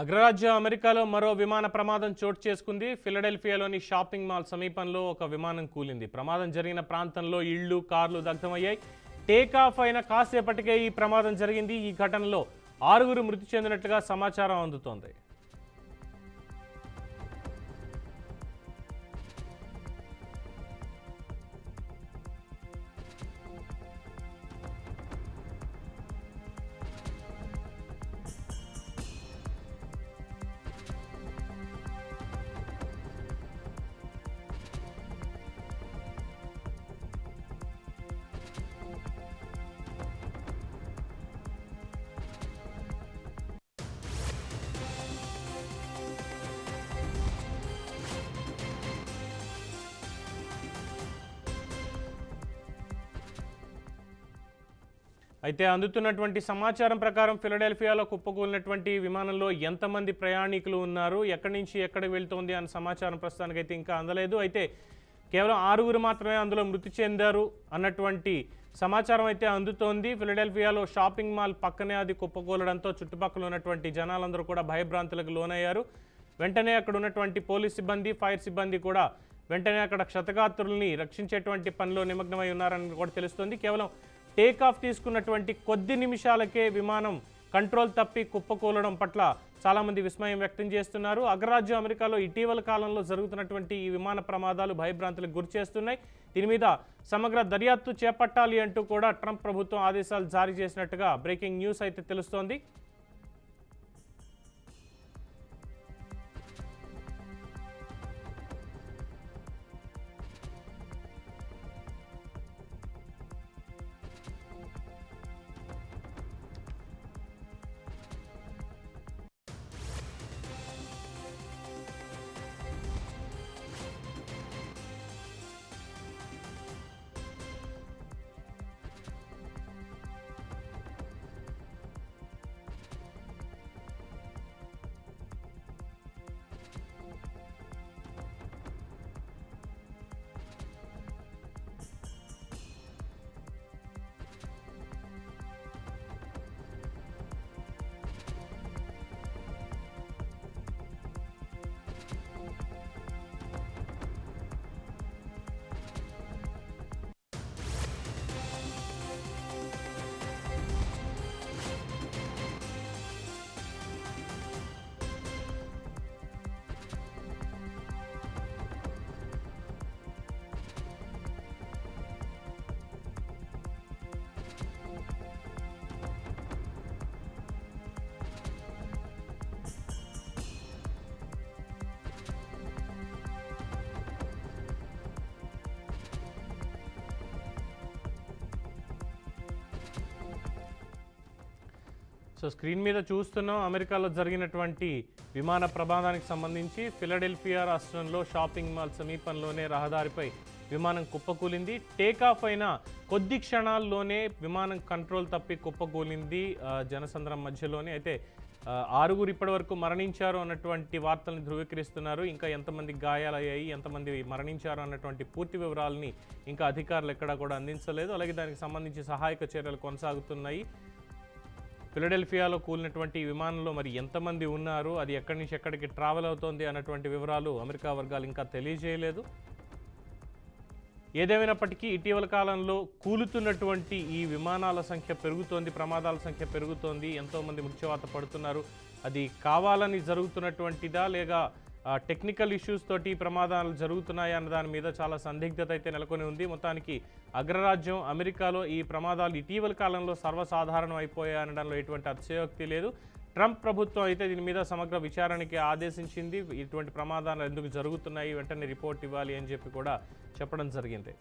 అగ్రరాజ్య అమెరికాలో మరో విమాన ప్రమాదం చోటు చేసుకుంది. ఫిలడెల్ఫియాలోని షాపింగ్ మాల్ సమీపంలో ఒక విమానం కూలింది. ప్రమాదం జరిగిన ప్రాంతంలో ఇళ్లు, కార్లు దగ్ధమయ్యాయి. టేకాఫ్ అయిన కాసేపటికే ఈ ప్రమాదం జరిగింది. ఈ ఘటనలో 6 మృతి చెందినట్లుగా సమాచారం అందుతోంది. అయితే అందుతున్నటువంటి సమాచారం ప్రకారం ఫిలడెల్ఫియాలో కుప్పకూలినటువంటి విమానంలో ఎంతమంది ప్రయాణికులు ఉన్నారు, ఎక్కడి నుంచి ఎక్కడికి వెళ్తోంది అన్న సమాచారం ప్రస్తుతానికైతే ఇంకా అందలేదు. అయితే కేవలం 6 మాత్రమే అందులో మృతి చెందారు అన్నటువంటి సమాచారం అయితే అందుతోంది. ఫిలడెల్ఫియాలో షాపింగ్ మాల్ పక్కనే అది కుప్పకూలడంతో చుట్టుపక్కల ఉన్నటువంటి జనాలందరూ కూడా భయభ్రాంతులకు లోనయ్యారు. వెంటనే అక్కడ ఉన్నటువంటి పోలీస్ సిబ్బంది, ఫైర్ సిబ్బంది కూడా వెంటనే అక్కడ క్షతగాత్రుల్ని రక్షించేటువంటి పనిలో నిమగ్నమై ఉన్నారని కూడా తెలుస్తోంది. కేవలం టేకాఫ్ తీసుకున్నటువంటి కొద్ది నిమిషాలకే విమానం కంట్రోల్ తప్పి కుప్పకూలడం పట్ల చాలామంది విస్మయం వ్యక్తం చేస్తున్నారు. అగ్రరాజ్యం అమెరికాలో ఇటీవల కాలంలో జరుగుతున్నటువంటి ఈ విమాన ప్రమాదాలు భయభ్రాంతులకు గురి చేస్తున్నాయి. దీని మీద సమగ్ర దర్యాప్తు చేపట్టాలి అంటూ కూడా ట్రంప్ ప్రభుత్వం ఆదేశాలు జారీ చేసినట్టుగా బ్రేకింగ్ న్యూస్ అయితే తెలుస్తోంది. సో స్క్రీన్ మీద చూస్తున్నాం అమెరికాలో జరిగినటువంటి విమాన ప్రమాదానికి సంబంధించి. ఫిలడెల్ఫియా రాష్ట్రంలో షాపింగ్ మాల్ సమీపంలోనే రహదారిపై విమానం కుప్పకూలింది. టేకాఫ్ అయిన కొద్ది క్షణాల్లోనే విమానం కంట్రోల్ తప్పి కుప్పకూలింది జనసంద్రం మధ్యలోనే. అయితే 6 ఇప్పటి వరకు మరణించారు అన్నటువంటి వార్తలను ధృవీకరిస్తున్నారు. ఇంకా ఎంతమంది గాయాలయ్యాయి, ఎంతమంది మరణించారు అన్నటువంటి పూర్తి వివరాలని ఇంకా అధికారులు ఎక్కడా కూడా అందించలేదు. అలాగే దానికి సంబంధించి సహాయక చర్యలు కొనసాగుతున్నాయి. ఫిలడెల్ఫియాలో కూలినటువంటి విమానంలో మరి ఎంతమంది ఉన్నారు, అది ఎక్కడి నుంచి ఎక్కడికి ట్రావెల్ అవుతోంది అన్నటువంటి వివరాలు అమెరికా వర్గాలు ఇంకా తెలియజేయలేదు. ఏదేమైనప్పటికీ ఇటీవల కాలంలో కూలుతున్నటువంటి ఈ విమానాల సంఖ్య పెరుగుతోంది, ప్రమాదాల సంఖ్య పెరుగుతోంది, ఎంతోమంది మృత్యువాత పడుతున్నారు. అది కావాలని జరుగుతున్నటువంటిదా లేక టెక్నికల్ ఇష్యూస్ తోటి ప్రమాదాలు జరుగుతున్నాయి అన్న దాని మీద చాలా సందిగ్ధత అయితే నెలకొని ఉంది. మొత్తానికి అగ్రరాజ్యం అమెరికాలో ఈ ప్రమాదాలు ఇటీవల కాలంలో సర్వసాధారణం అయిపోయాయి అనడంలో ఎటువంటి అతిశయోక్తి లేదు. ట్రంప్ ప్రభుత్వం అయితే దీని మీద సమగ్ర విచారణకి ఆదేశించింది. ఇటువంటి ప్రమాదాలు ఎందుకు జరుగుతున్నాయి, వెంటనే రిపోర్ట్ ఇవ్వాలి అని చెప్పి కూడా చెప్పడం జరిగింది.